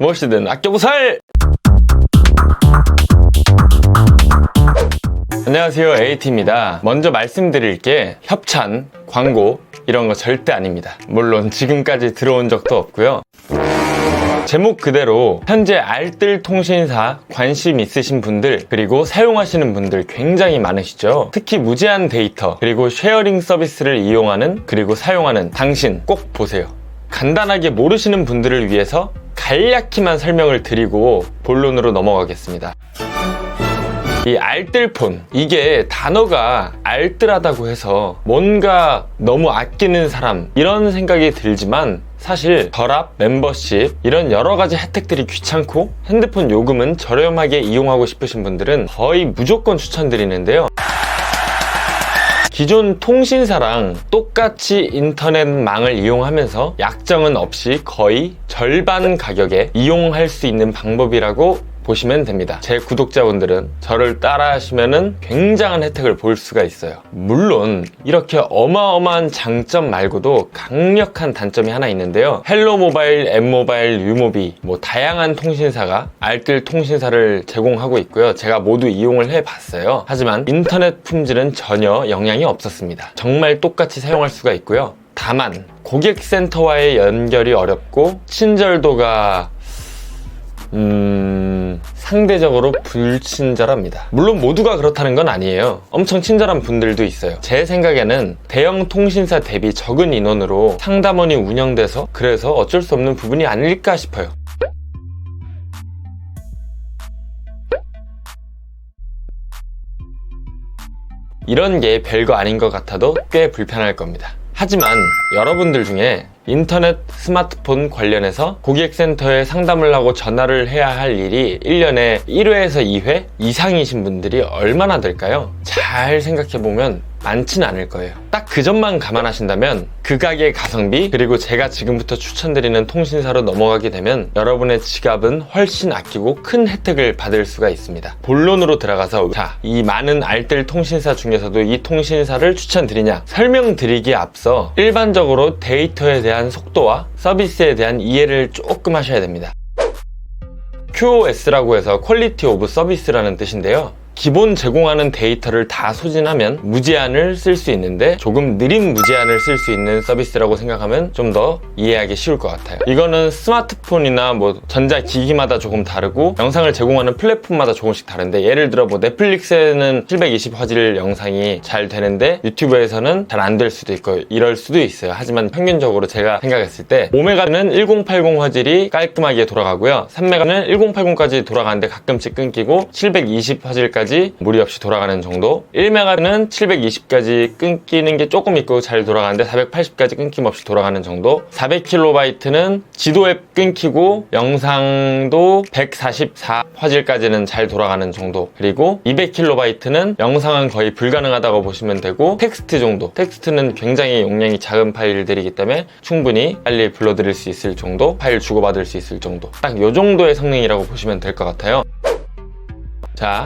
무엇이든 아껴보살! 안녕하세요, AT입니다. 먼저 말씀드릴 게 협찬, 광고 이런 거 절대 아닙니다. 물론 지금까지 들어온 적도 없고요. 제목 그대로 현재 알뜰 통신사 관심 있으신 분들, 그리고 사용하시는 분들 굉장히 많으시죠. 특히 무제한 데이터 그리고 쉐어링 서비스를 이용하는 그리고 사용하는 당신 꼭 보세요. 간단하게 모르시는 분들을 위해서 간략히만 설명을 드리고 본론으로 넘어가겠습니다. 이 알뜰폰, 이게 단어가 알뜰하다고 해서 뭔가 너무 아끼는 사람 이런 생각이 들지만, 사실 결합, 멤버십 이런 여러가지 혜택들이 귀찮고 핸드폰 요금은 저렴하게 이용하고 싶으신 분들은 거의 무조건 추천드리는데요. 기존 통신사랑 똑같이 인터넷망을 이용하면서 약정은 없이 거의 절반 가격에 이용할 수 있는 방법이라고 보시면 됩니다. 제 구독자분들은 저를 따라 하시면은 굉장한 혜택을 볼 수가 있어요. 물론 이렇게 어마어마한 장점 말고도 강력한 단점이 하나 있는데요. 헬로모바일, 엠모바일, 유모비 다양한 통신사가 알뜰 통신사를 제공하고 있고요. 제가 모두 이용을 해봤어요. 하지만 인터넷 품질은 전혀 영향이 없었습니다. 정말 똑같이 사용할 수가 있고요. 다만 고객센터와의 연결이 어렵고 친절도가 상대적으로 불친절합니다. 물론 모두가 그렇다는 건 아니에요. 엄청 친절한 분들도 있어요. 제 생각에는 대형 통신사 대비 적은 인원으로 상담원이 운영돼서 그래서 어쩔 수 없는 부분이 아닐까 싶어요. 이런 게 별거 아닌 것 같아도 꽤 불편할 겁니다. 하지만 여러분들 중에 인터넷, 스마트폰 관련해서 고객센터에 상담을 하고 전화를 해야 할 일이 1년에 1회에서 2회 이상이신 분들이 얼마나 될까요? 잘 생각해보면 많지는 않을 거예요. 딱 그 점만 감안하신다면 그 가게 가성비, 그리고 제가 지금부터 추천드리는 통신사로 넘어가게 되면 여러분의 지갑은 훨씬 아끼고 큰 혜택을 받을 수가 있습니다. 본론으로 들어가서 이 많은 알뜰 통신사 중에서도 이 통신사를 추천드리냐 설명드리기에 앞서 일반적으로 데이터에 대한 속도와 서비스에 대한 이해를 조금 하셔야 됩니다. QoS라고 해서 퀄리티 오브 서비스라는 뜻인데요. 기본 제공하는 데이터를 다 소진하면 무제한을 쓸 수 있는데 조금 느린 무제한을 쓸 수 있는 서비스라고 생각하면 좀 더 이해하기 쉬울 것 같아요. 이거는 스마트폰이나 전자기기마다 조금 다르고 영상을 제공하는 플랫폼마다 조금씩 다른데, 예를 들어 넷플릭스에는 720화질 영상이 잘 되는데 유튜브에서는 잘 안 될 수도 있고 이럴 수도 있어요. 하지만 평균적으로 제가 생각했을 때 5메가는 1080 화질이 깔끔하게 돌아가고요. 3메가는 1080까지 돌아가는데 가끔씩 끊기고 720화질까지 무리 없이 돌아가는 정도, 1메가는 720까지 끊기는 게 조금 있고 잘 돌아가는데 480까지 끊김없이 돌아가는 정도, 400kB는 지도 앱 끊기고 영상도 144화질까지는 잘 돌아가는 정도, 그리고 200kB는 영상은 거의 불가능하다고 보시면 되고 텍스트 정도, 텍스트는 굉장히 용량이 작은 파일들이기 때문에 충분히 빨리 불러드릴 수 있을 정도, 파일 주고받을 수 있을 정도, 딱 이 정도의 성능이라고 보시면 될 것 같아요.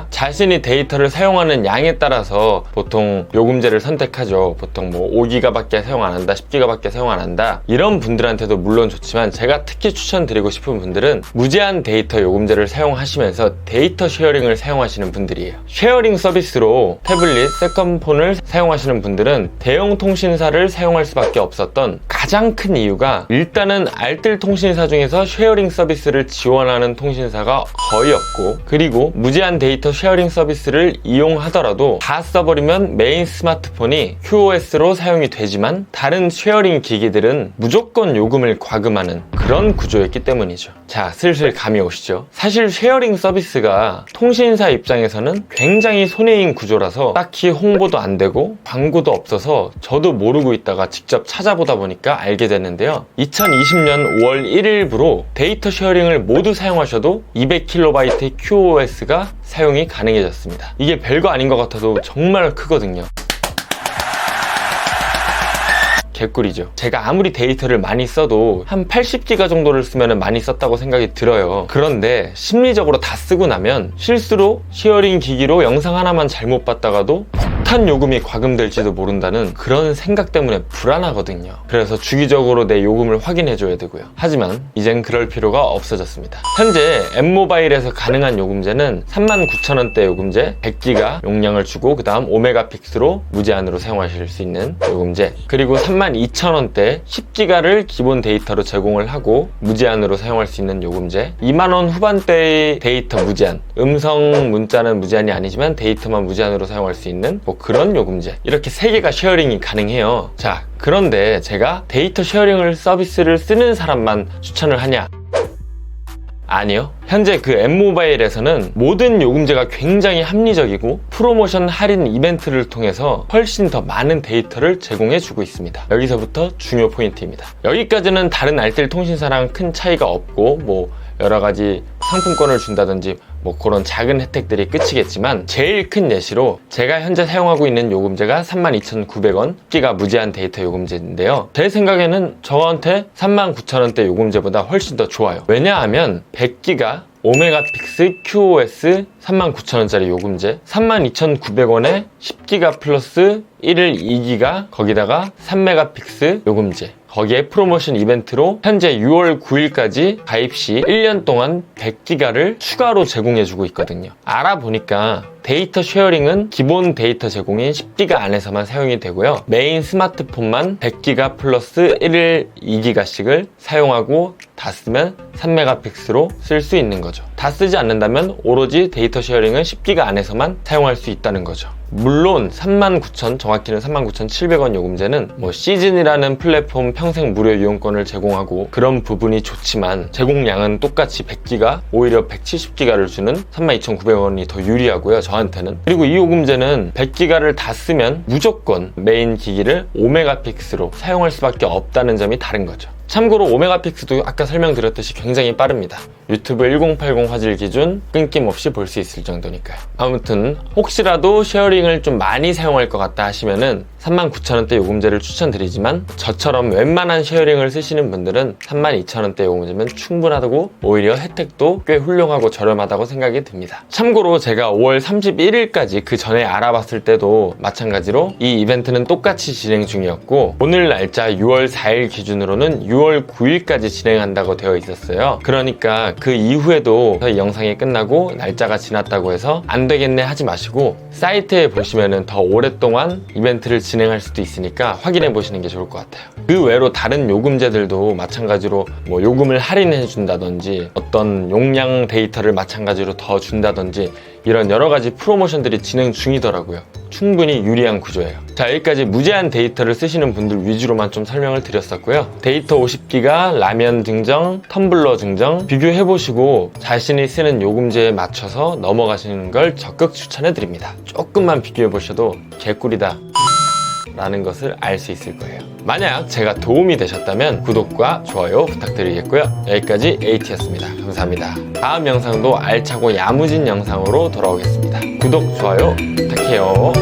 자신이 데이터를 사용하는 양에 따라서 보통 요금제를 선택하죠. 보통 5기가밖에 사용 안 한다, 10기가밖에 사용 안 한다, 이런 분들한테도 물론 좋지만 제가 특히 추천드리고 싶은 분들은 무제한 데이터 요금제를 사용하시면서 데이터 쉐어링을 사용하시는 분들이에요. 쉐어링 서비스로 태블릿, 세컨폰을 사용하시는 분들은 대형 통신사를 사용할 수밖에 없었던 가장 큰 이유가, 일단은 알뜰 통신사 중에서 쉐어링 서비스를 지원하는 통신사가 거의 없고, 그리고 무제한 데이터 쉐어링 서비스를 이용하더라도 다 써버리면 메인 스마트폰이 QoS로 사용이 되지만 다른 쉐어링 기기들은 무조건 요금을 과금하는 그런 구조였기 때문이죠. 슬슬 감이 오시죠? 사실 쉐어링 서비스가 통신사 입장에서는 굉장히 손해인 구조라서 딱히 홍보도 안 되고 광고도 없어서 저도 모르고 있다가 직접 찾아보다 보니까 알게 됐는데요. 2020년 5월 1일부로 데이터 쉐어링을 모두 사용하셔도 200KB QoS가 사용이 가능해졌습니다. 이게 별거 아닌 것 같아도 정말 크거든요. 개꿀이죠. 제가 아무리 데이터를 많이 써도 한 80기가 정도를 쓰면 많이 썼다고 생각이 들어요. 그런데 심리적으로 다 쓰고 나면 실수로 쉐어링 기기로 영상 하나만 잘못 봤다가도 석탄 요금이 과금될지도 모른다는 그런 생각 때문에 불안하거든요. 그래서 주기적으로 내 요금을 확인해줘야 되고요. 하지만 이젠 그럴 필요가 없어졌습니다. 현재 M모바일에서 가능한 요금제는 39,000원대 요금제, 100기가 용량을 주고 그 다음 5메가픽스로 무제한으로 사용하실 수 있는 요금제, 그리고 32,000원대 10기가를 기본 데이터로 제공을 하고 무제한으로 사용할 수 있는 요금제, 2만원 후반대의 데이터 무제한, 음성 문자는 무제한이 아니지만 데이터만 무제한으로 사용할 수 있는 뭐 그런 요금제, 이렇게 3개가 쉐어링이 가능해요. 자, 그런데 제가 데이터 쉐어링을 서비스를 쓰는 사람만 추천을 하냐? 아니요. 현재 그 M모바일에서는 모든 요금제가 굉장히 합리적이고 프로모션 할인 이벤트를 통해서 훨씬 더 많은 데이터를 제공해주고 있습니다. 여기서부터 중요 포인트입니다. 여기까지는 다른 알뜰 통신사랑 큰 차이가 없고 뭐 여러가지 상품권을 준다든지 뭐 그런 작은 혜택들이 끝이겠지만, 제일 큰 예시로 제가 현재 사용하고 있는 요금제가 32,900원 10기가 무제한 데이터 요금제인데요. 제 생각에는 저한테 39,000원대 요금제보다 훨씬 더 좋아요. 왜냐하면 100기가 5메가픽스 QoS 39,000원짜리 요금제, 32,900원에 10기가 플러스 1일 2기가 거기다가 3메가픽스 요금제, 거기에 프로모션 이벤트로 현재 6월 9일까지 가입 시 1년 동안 100기가를 추가로 제공해주고 있거든요. 알아보니까 데이터 쉐어링은 기본 데이터 제공인 10기가 안에서만 사용이 되고요. 메인 스마트폰만 100기가 플러스 1일 2기가씩을 사용하고 다 쓰면 3메가픽스로 쓸 수 있는 거죠. 다 쓰지 않는다면 오로지 데이터 쉐어링은 10기가 안에서만 사용할 수 있다는 거죠. 물론 39,000, 정확히는 39,700원 요금제는 뭐 시즌이라는 플랫폼 평생 무료 이용권을 제공하고 그런 부분이 좋지만 제공량은 똑같이 100기가, 오히려 170기가를 주는 32,900원이 더 유리하고요, 저한테는. 그리고 이 요금제는 100기가를 다 쓰면 무조건 메인 기기를 5메가픽스로 사용할 수밖에 없다는 점이 다른 거죠. 참고로 5메가픽스도 아까 설명드렸듯이 굉장히 빠릅니다. 유튜브 1080 화질 기준 끊김없이 볼 수 있을 정도니까요. 아무튼 혹시라도 쉐어링을 좀 많이 사용할 것 같다 하시면은 39,000원대 요금제를 추천드리지만, 저처럼 웬만한 쉐어링을 쓰시는 분들은 32,000원대 요금제면 충분하다고, 오히려 혜택도 꽤 훌륭하고 저렴하다고 생각이 듭니다. 참고로 제가 5월 31일까지 그 전에 알아봤을 때도 마찬가지로 이 이벤트는 똑같이 진행 중이었고, 오늘 날짜 6월 4일 기준으로는 6월 9일까지 진행한다고 되어 있었어요. 그러니까 그 이후에도 이 영상이 끝나고 날짜가 지났다고 해서 안 되겠네 하지 마시고, 사이트에 보시면은 더 오랫동안 이벤트를 진행할 수도 있으니까 확인해 보시는 게 좋을 것 같아요. 그 외로 다른 요금제들도 마찬가지로 뭐 요금을 할인해 준다든지 어떤 용량 데이터를 마찬가지로 더 준다든지 이런 여러 가지 프로모션들이 진행 중이더라고요. 충분히 유리한 구조예요. 자, 여기까지 무제한 데이터를 쓰시는 분들 위주로만 좀 설명을 드렸었고요. 데이터 50기가, 라면 증정, 텀블러 증정 비교해보시고 자신이 쓰는 요금제에 맞춰서 넘어가시는 걸 적극 추천해드립니다. 조금만 비교해보셔도 개꿀이다 라는 것을 알 수 있을 거예요. 만약 제가 도움이 되셨다면 구독과 좋아요 부탁드리겠고요. 여기까지 AT였습니다. 감사합니다. 다음 영상도 알차고 야무진 영상으로 돌아오겠습니다. 구독, 좋아요 부탁해요.